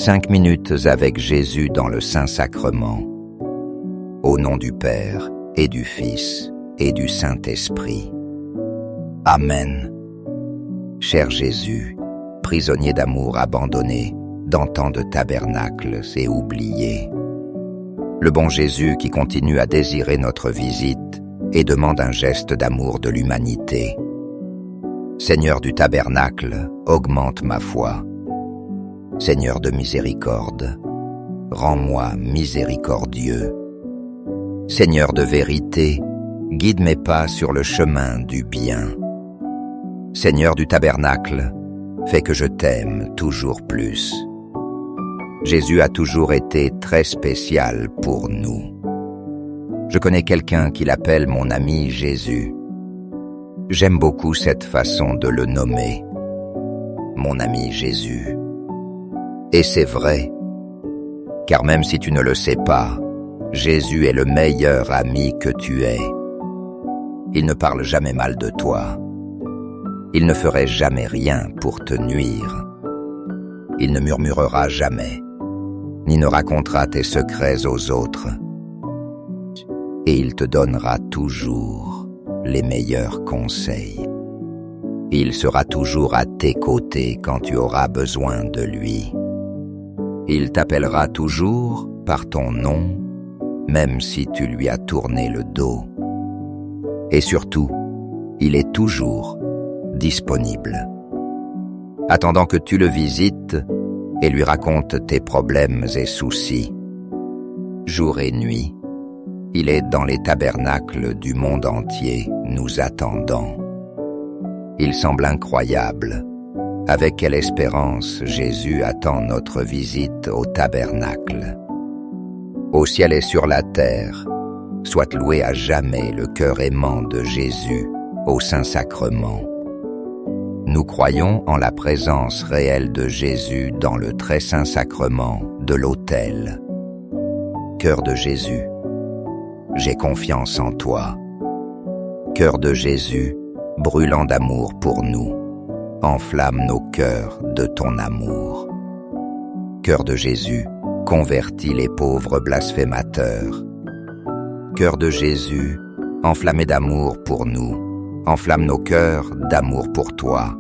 5 minutes avec Jésus dans le Saint-Sacrement. Au nom du Père, et du Fils, et du Saint-Esprit. Amen. Cher Jésus, prisonnier d'amour abandonné dans tant de tabernacles et oubliés. Le bon Jésus qui continue à désirer notre visite et demande un geste d'amour de l'humanité. Seigneur du tabernacle, augmente ma foi. Seigneur de miséricorde, rends-moi miséricordieux. Seigneur de vérité, guide mes pas sur le chemin du bien. Seigneur du tabernacle, fais que je t'aime toujours plus. Jésus a toujours été très spécial pour nous. Je connais quelqu'un qui l'appelle mon ami Jésus. J'aime beaucoup cette façon de le nommer. Mon ami Jésus. Et c'est vrai, car même si tu ne le sais pas, Jésus est le meilleur ami que tu aies. Il ne parle jamais mal de toi. Il ne ferait jamais rien pour te nuire. Il ne murmurera jamais, ni ne racontera tes secrets aux autres. Et il te donnera toujours les meilleurs conseils. Il sera toujours à tes côtés quand tu auras besoin de lui. Il t'appellera toujours par ton nom, même si tu lui as tourné le dos. Et surtout, il est toujours disponible, attendant que tu le visites et lui racontes tes problèmes et soucis. Jour et nuit, il est dans les tabernacles du monde entier, nous attendant. Il semble incroyable. Avec quelle espérance Jésus attend notre visite au tabernacle. Au ciel et sur la terre, soit loué à jamais le cœur aimant de Jésus au Saint-Sacrement. Nous croyons en la présence réelle de Jésus dans le très saint sacrement de l'autel. Cœur de Jésus, j'ai confiance en toi. Cœur de Jésus, brûlant d'amour pour nous, enflamme nos cœurs de ton amour. Cœur de Jésus, convertis les pauvres blasphémateurs. Cœur de Jésus, enflammé d'amour pour nous, enflamme nos cœurs d'amour pour toi.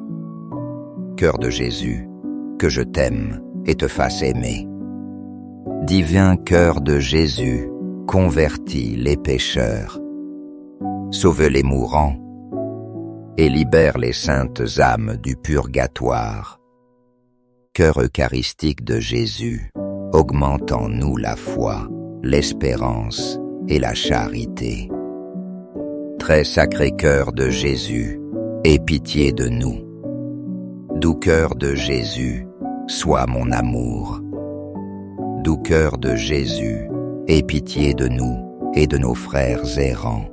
Cœur de Jésus, que je t'aime et te fasse aimer. Divin cœur de Jésus, convertis les pécheurs. Sauve les mourants et libère les saintes âmes du purgatoire. Cœur eucharistique de Jésus, augmente en nous la foi, l'espérance et la charité. Très sacré cœur de Jésus, aie pitié de nous. Doux cœur de Jésus, sois mon amour. Doux cœur de Jésus, aie pitié de nous et de nos frères errants.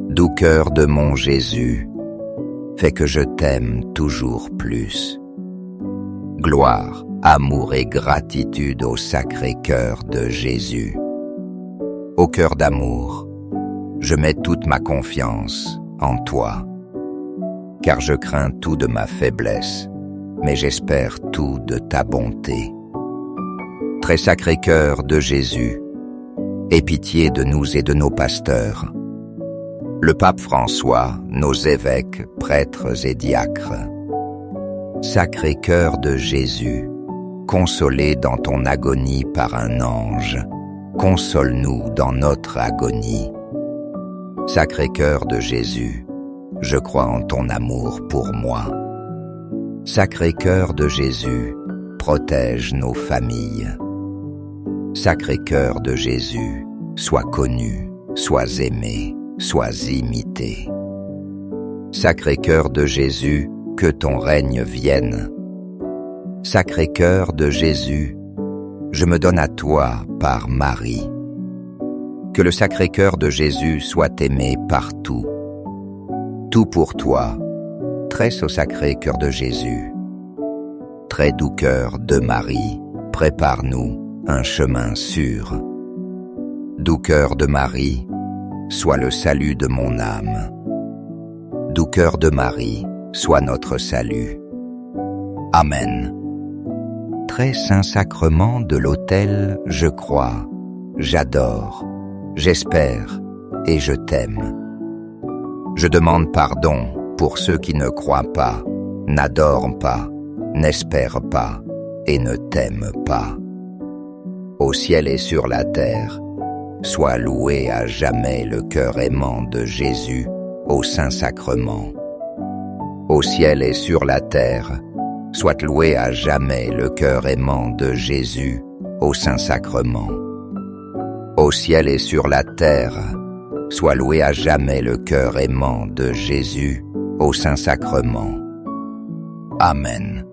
Doux cœur de mon Jésus, fais que je t'aime toujours plus. Gloire, amour et gratitude au sacré cœur de Jésus. Au cœur d'amour, je mets toute ma confiance en toi, car je crains tout de ma faiblesse, mais j'espère tout de ta bonté. Très sacré cœur de Jésus, aie pitié de nous et de nos pasteurs. Le pape François, nos évêques, prêtres et diacres. Sacré cœur de Jésus, consolé dans ton agonie par un ange, console-nous dans notre agonie. Sacré cœur de Jésus, je crois en ton amour pour moi. Sacré cœur de Jésus, protège nos familles. Sacré cœur de Jésus, sois connu, sois aimé, sois imité. Sacré cœur de Jésus, que ton règne vienne. Sacré cœur de Jésus, je me donne à toi par Marie. Que le sacré cœur de Jésus soit aimé partout. Tout pour toi, tresse au sacré cœur de Jésus. Très doux cœur de Marie, prépare-nous un chemin sûr. Doux cœur de Marie, sois le salut de mon âme. Doux cœur de Marie, sois notre salut. Amen. très saint sacrement de l'autel, je crois, j'adore, j'espère et je t'aime. Je demande pardon pour ceux qui ne croient pas, n'adorent pas, n'espèrent pas et ne t'aiment pas. Au ciel et sur la terre, sois loué à jamais le cœur aimant de Jésus au Saint-Sacrement. Au ciel et sur la terre, soit loué à jamais le cœur aimant de Jésus au Saint-Sacrement. Au ciel et sur la terre, soit loué à jamais le cœur aimant de Jésus au Saint-Sacrement. Amen.